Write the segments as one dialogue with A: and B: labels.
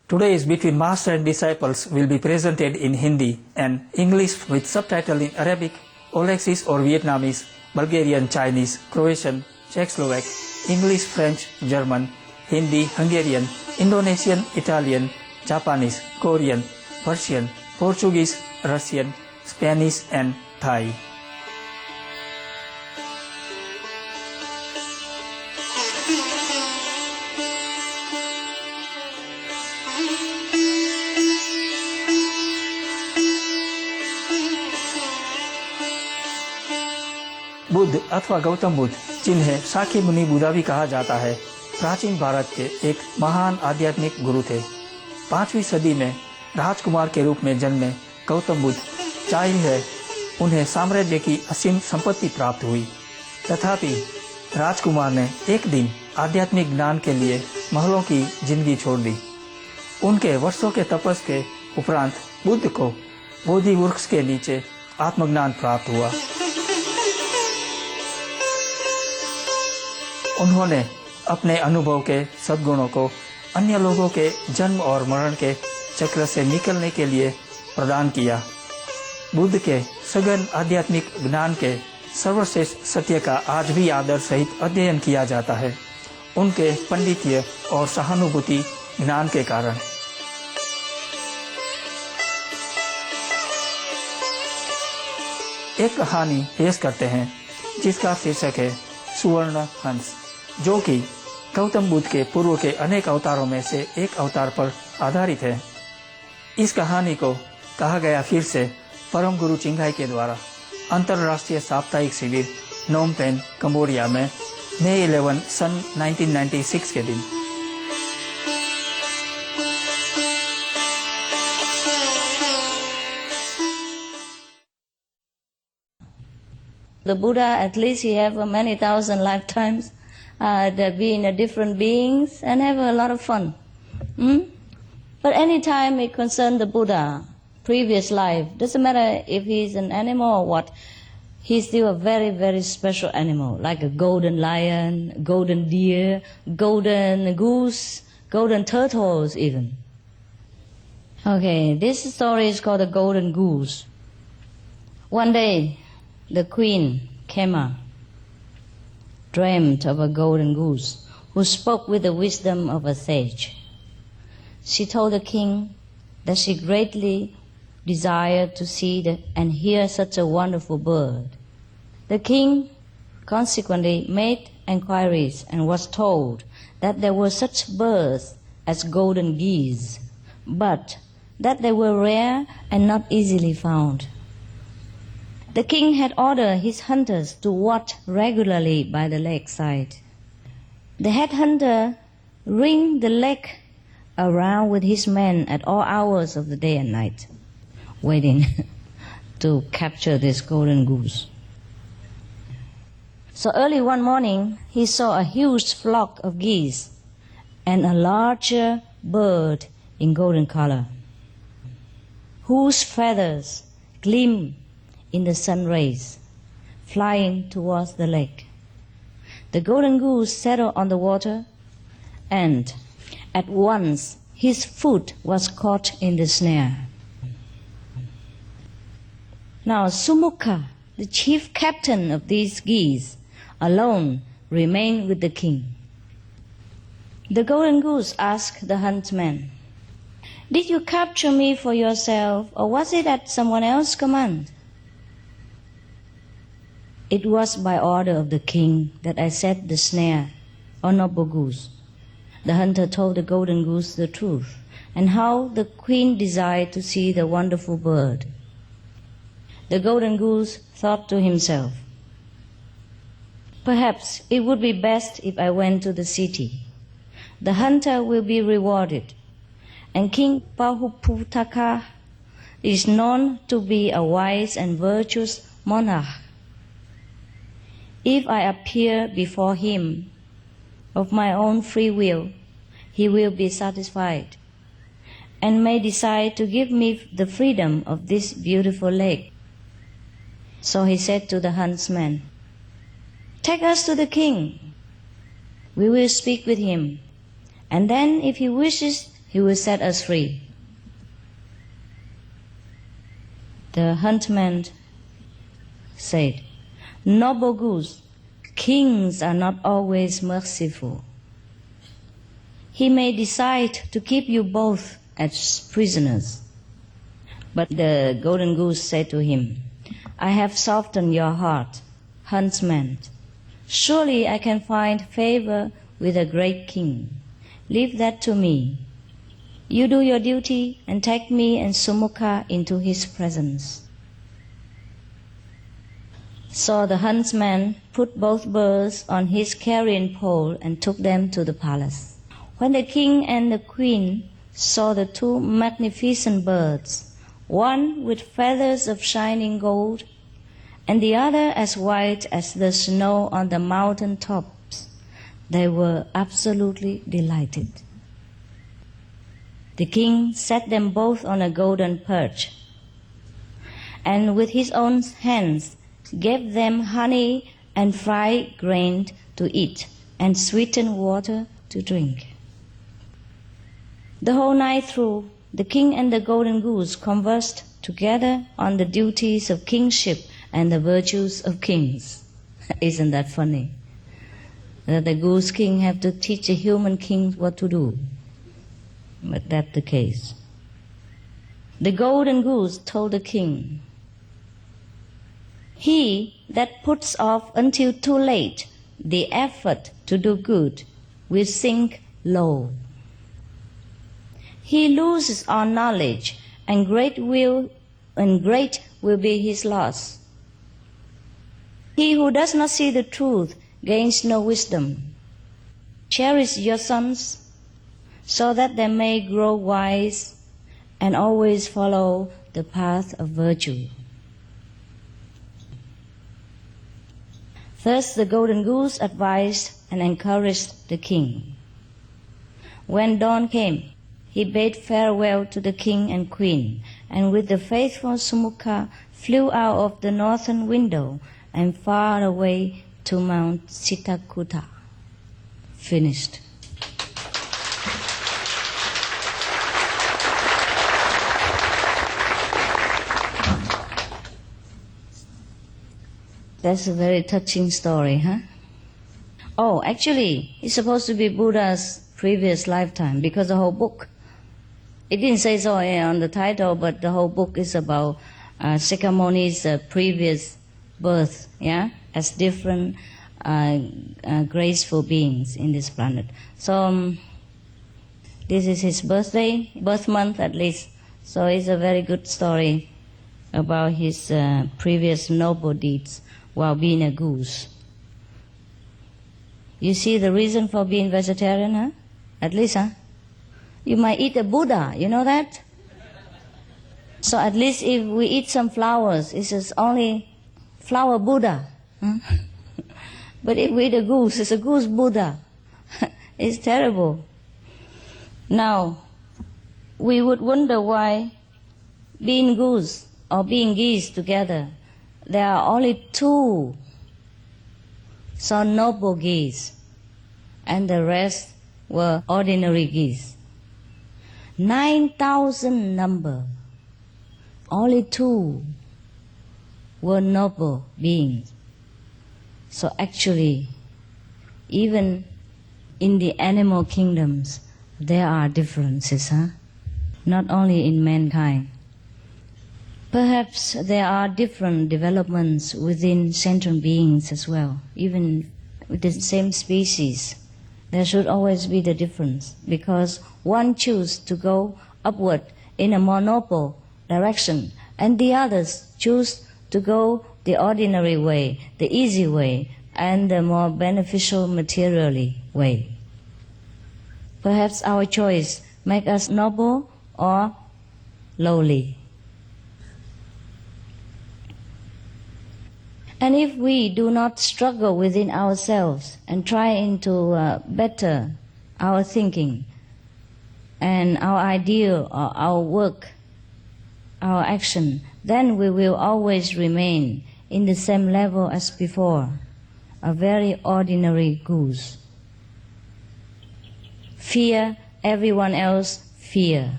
A: Today is between Master and Disciples will be presented in Hindi and English with subtitle in Arabic, Alexis or Vietnamese, Bulgarian, Chinese, Croatian, Czechoslovak, English, French, German, Hindi, Hungarian, Indonesian, Italian, Japanese, Korean, Persian, Portuguese, Russian, Spanish and Thai. Buddha अथवा गौतम बुद्ध, जिन्हें साकी मुनि बुद्धा भी कहा जाता है, प्राचीन भारत के एक महान आध्यात्मिक गुरु थे। 5वीं सदी में राजकुमार के रूप में जन्मे गौतम बुद्ध चाहे है उन्हें साम्राज्य की असीम संपत्ति प्राप्त हुई, तथापि राजकुमार ने एक दिन आध्यात्मिक ज्ञान के लिए महलों की जिंदगी छोड़ दी। उनके वर्षों के तपस के उपरांत बुद्ध को बोधि वृक्ष के नीचे आत्मज्ञान प्राप्त हुआ। उन्होंने अपने अनुभव के सद्गुणों को अन्य लोगों के जन्म और मरण के चक्र से निकलने के लिए प्रदान किया। बुद्ध के सघन आध्यात्मिक ज्ञान के सर्वश्रेष्ठ सत्य का आज भी आदर सहित अध्ययन किया जाता है, उनके पंडितीय और सहानुभूति ज्ञान के कारण। एक कहानी पेश करते हैं जिसका शीर्षक है सुवर्ण हंस, जो कि गौतम बुद्ध के पूर्व के अनेक अवतारों में से एक अवतार पर आधारित है। इस कहानी को कहा गया फिर से परम गुरु चिंगाई के द्वारा अंतर्राष्ट्रीय साप्ताहिक शिविर नोम पेन, कंबोडिया में मई 11 सन 1996 के दिन।
B: The Buddha, at least he have many thousand lifetimes, they been different beings and have a lot of fun. But any time it concerns the Buddha, previous life, doesn't matter if he's an animal or what, he's still a very, very special animal, like a golden lion, golden deer, golden goose, golden turtles even. Okay, this story is called the golden goose. One day, the queen, Kema, dreamt of a golden goose who spoke with the wisdom of a sage. She told the king that she greatly desired to see and hear such a wonderful bird. The king consequently made enquiries and was told that there were such birds as golden geese, but that they were rare and not easily found. The king had ordered his hunters to watch regularly by the lakeside. The head hunter ringed the lake around with his men at all hours of the day and night, waiting to capture this golden goose. So early one morning, he saw a huge flock of geese and a larger bird in golden color, whose feathers gleamed in the sun rays, flying towards the lake. The golden goose settled on the water, and at once his foot was caught in the snare. Now Sumukha, the chief captain of these geese, alone remained with the king. The golden goose asked the huntsman, "Did you capture me for yourself, or was it at someone else's command?" "It was by order of the king that I set the snare, O noble goose." The hunter told the golden goose the truth, and how the queen desired to see the wonderful bird. The golden goose thought to himself, "Perhaps it would be best if I went to the city. The hunter will be rewarded, and King Pahuputaka is known to be a wise and virtuous monarch. If I appear before him of my own free will, he will be satisfied and may decide to give me the freedom of this beautiful lake." So he said to the huntsman, "Take us to the king. We will speak with him, and then if he wishes he will set us free. The huntsman said, Noble Goose, kings are not always merciful. He may decide to keep you both as prisoners. But the golden goose said to him, I have softened your heart, huntsman. Surely I can find favor with a great king. Leave that to me. You do your duty and take me and Sumukha into his presence. So the huntsman put both birds on his carrion pole and took them to the palace. When the king and the queen saw the two magnificent birds, one with feathers of shining gold, and the other as white as the snow on the mountain tops, they were absolutely delighted. The king set them both on a golden perch, and with his own hands gave them honey and fried grain to eat, and sweetened water to drink. The whole night through, the king and the golden goose conversed together on the duties of kingship and the virtues of kings. Isn't that funny? That the goose king have to teach a human king what to do. But that's the case. The golden goose told the king, He that puts off until too late the effort to do good will sink low. He loses all knowledge, and great will be his loss. He who does not see the truth gains no wisdom. Cherish your sons, so that they may grow wise and always follow the path of virtue. Thus the golden goose advised and encouraged the king. When dawn came, he bade farewell to the king and queen, and with the faithful Sumukha flew out of the northern window and far away to Mount Sitakuta. Finished. That's a very touching story, huh? Oh, actually, it's supposed to be Buddha's previous lifetime, because the whole book, it didn't say so on the title, but the whole book is about Shakyamuni's previous birth, yeah, as different graceful beings in this planet. So this is his birthday, birth month at least. So it's a very good story about his previous noble deeds while being a goose. You see the reason for being vegetarian, huh? At least, huh? You might eat a Buddha, you know that? So at least if we eat some flowers, it's just only flower Buddha. Huh? But if we eat a goose, it's a goose Buddha. It's terrible. Now, we would wonder why being goose or being geese together, there are only two so noble geese, and the rest were ordinary geese. 9,000 number, only two were noble beings. So actually, even in the animal kingdoms, there are differences, huh? Not only in mankind. Perhaps there are different developments within sentient beings as well. Even with the same species, there should always be the difference, because one chooses to go upward in a more noble direction, and the others choose to go the ordinary way, the easy way, and the more beneficial materially way. Perhaps our choice makes us noble or lowly. And if we do not struggle within ourselves and try to better our thinking and our ideal or our work, our action, then we will always remain in the same level as before, a very ordinary goose. Fear everyone else, fear.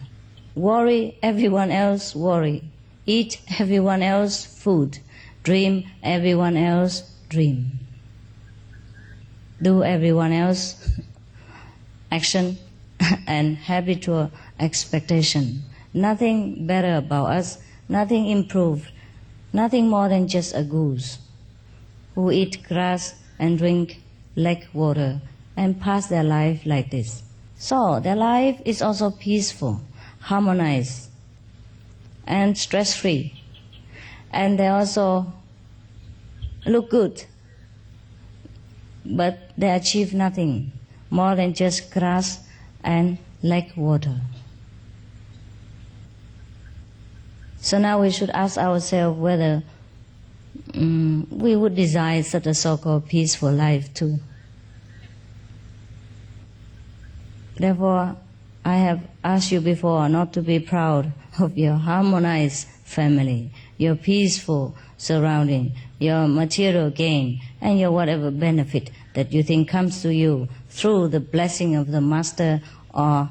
B: Worry everyone else worry. Eat everyone else food. Dream everyone else dream. Do everyone else action and habitual expectation. Nothing better about us, nothing improved, nothing more than just a goose who eat grass and drink lake water and pass their life like this. So their life is also peaceful, harmonized, and stress-free. And they also look good, but they achieve nothing more than just grass and lake water. So now we should ask ourselves whether we would desire such a so-called peaceful life too. Therefore, I have asked you before not to be proud of your harmonized family, your peaceful surrounding, your material gain, and your whatever benefit that you think comes to you through the blessing of the Master or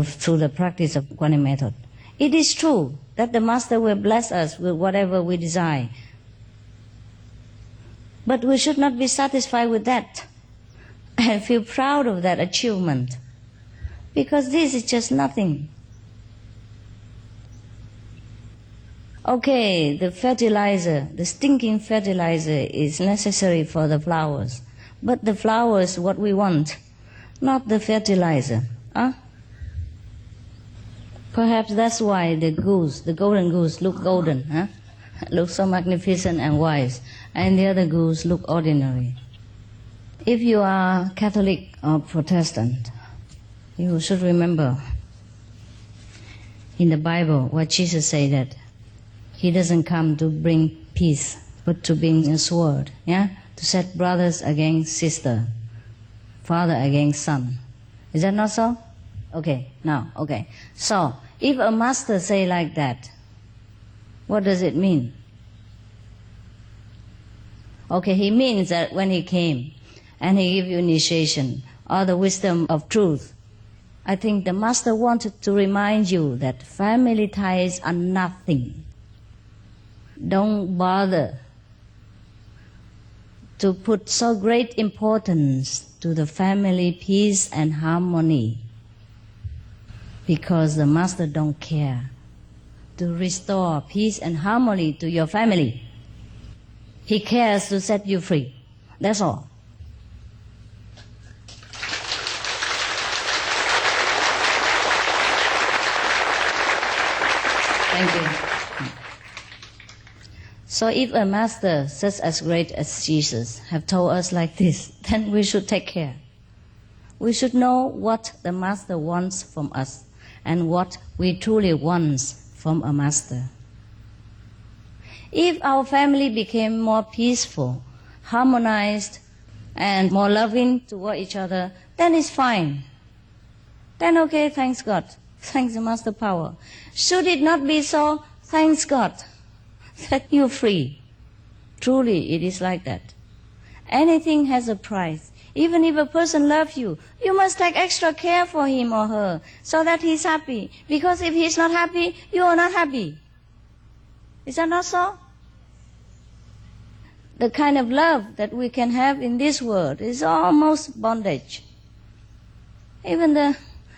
B: through the practice of Kuan method. It is true that the Master will bless us with whatever we desire. But we should not be satisfied with that and feel proud of that achievement, because this is just nothing. Okay, the fertilizer, the stinking fertilizer is necessary for the flowers. But the flowers, what we want, not the fertilizer. Perhaps that's why the goose, the golden goose, look golden, look so magnificent and wise, and the other goose look ordinary. If you are Catholic or Protestant, you should remember in the Bible what Jesus said, that He doesn't come to bring peace, but to bring a sword, to set brothers against sister, father against son. Is that not so? Okay, now, okay. So, if a master say like that, what does it mean? Okay, he means that when he came and he gave you initiation or the wisdom of truth, I think the master wanted to remind you that family ties are nothing. Don't bother to put so great importance to the family peace and harmony, because the master don't care to restore peace and harmony to your family. He cares to set you free. That's all. Thank you. So if a master such as great as Jesus have told us like this, then we should take care. We should know what the master wants from us and what we truly want from a master. If our family became more peaceful, harmonized, and more loving toward each other, then it's fine. Then okay, thanks God. Thanks the Master Power. Should it not be so, thanks God that you're free. Truly, it is like that. Anything has a price. Even if a person loves you, you must take extra care for him or her so that he's happy. Because if he's not happy, you are not happy. Is that not so? The kind of love that we can have in this world is almost bondage. Even the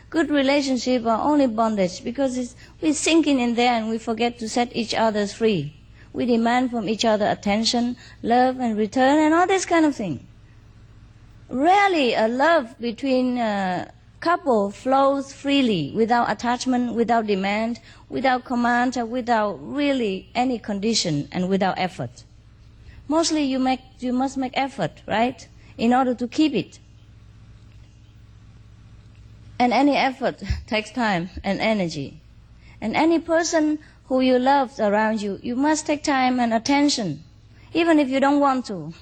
B: good relationships are only bondage because we're sinking in there and we forget to set each other free. We demand from each other attention, love and return and all this kind of thing. Rarely a love between a couple flows freely without attachment, without demand, without command, without really any condition and without effort. Mostly you must make effort, right, in order to keep it. And any effort takes time and energy. And any person who you love around you, you must take time and attention, even if you don't want to.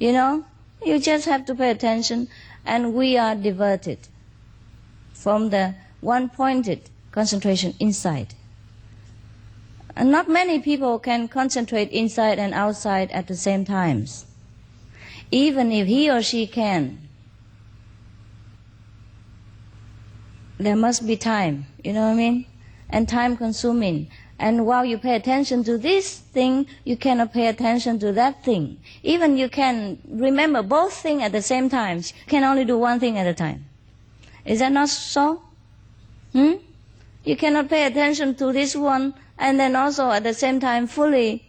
B: You just have to pay attention, and we are diverted from the one-pointed concentration inside. And not many people can concentrate inside and outside at the same times. Even if he or she can, there must be time, you know what I mean? And time consuming. And while you pay attention to this thing, you cannot pay attention to that thing. Even you can remember both things at the same time. You can only do one thing at a time. Is that not so? You cannot pay attention to this one and then also at the same time fully,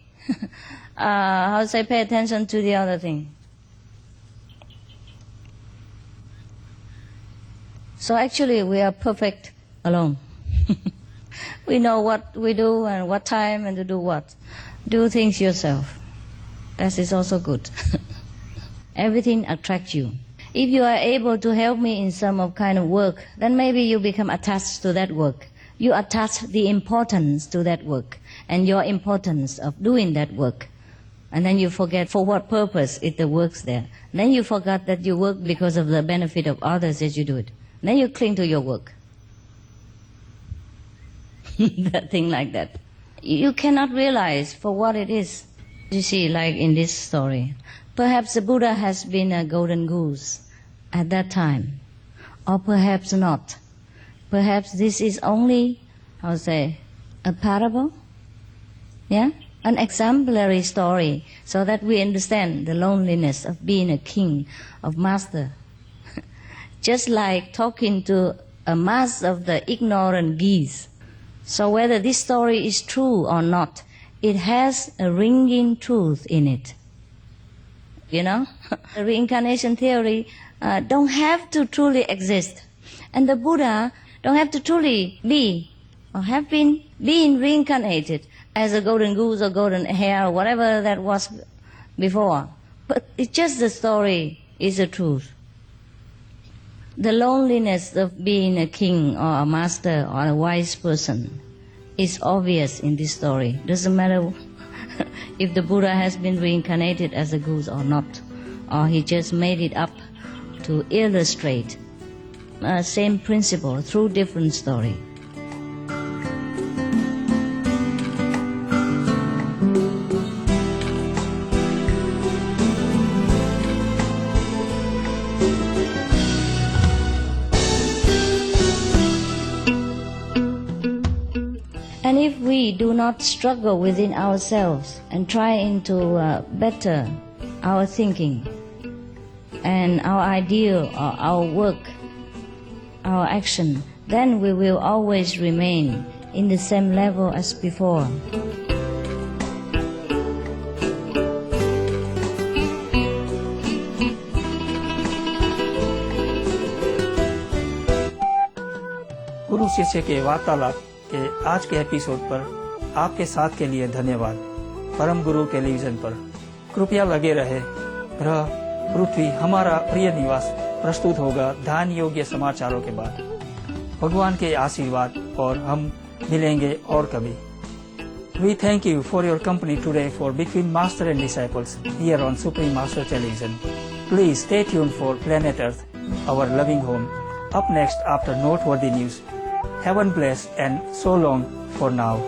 B: pay attention to the other thing. So actually we are perfect alone. We know what we do and what time and to do what. Do things yourself. That is also good. Everything attracts you. If you are able to help me in some kind of work, then maybe you become attached to that work. You attach the importance to that work and your importance of doing that work. And then you forget for what purpose it the work's there. Then you forgot that you work because of the benefit of others as you do it. Then you cling to your work. That thing like that. You cannot realize for what it is. You see, like in this story, perhaps the Buddha has been a golden goose at that time, or perhaps not. Perhaps this is only, a parable, an exemplary story, so that we understand the loneliness of being a king, of master. Just like talking to a mass of the ignorant geese. So whether this story is true or not, it has a ringing truth in it. You know, the reincarnation theory don't have to truly exist. And the Buddha don't have to truly be or have been being reincarnated as a golden goose or golden hare or whatever that was before. But it's just the story is the truth. The loneliness of being a king or a master or a wise person is obvious in this story. Doesn't matter if the Buddha has been reincarnated as a goose or not, or he just made it up to illustrate same principle through different story. And if we do not struggle within ourselves and try to better our thinking and our ideal or our work, our action, then we will always remain in the same level as before.
A: गुरु शिष्य के वार्तालाप के आज के episode पर आपके साथ के लिए धन्यवाद। परम गुरु टेलीविजन पर कृपया लगे रहे। ग्रह पृथ्वी हमारा प्रिय निवास प्रस्तुत होगा ध्यान योग्य समाचारों के बाद। भगवान के आशीर्वाद और हम मिलेंगे और कभी। We thank you for your company today for Between Master and Disciples here on Supreme Master Television. Please stay tuned for Planet Earth, our loving home. Up next after noteworthy news. Heaven bless and so long for now.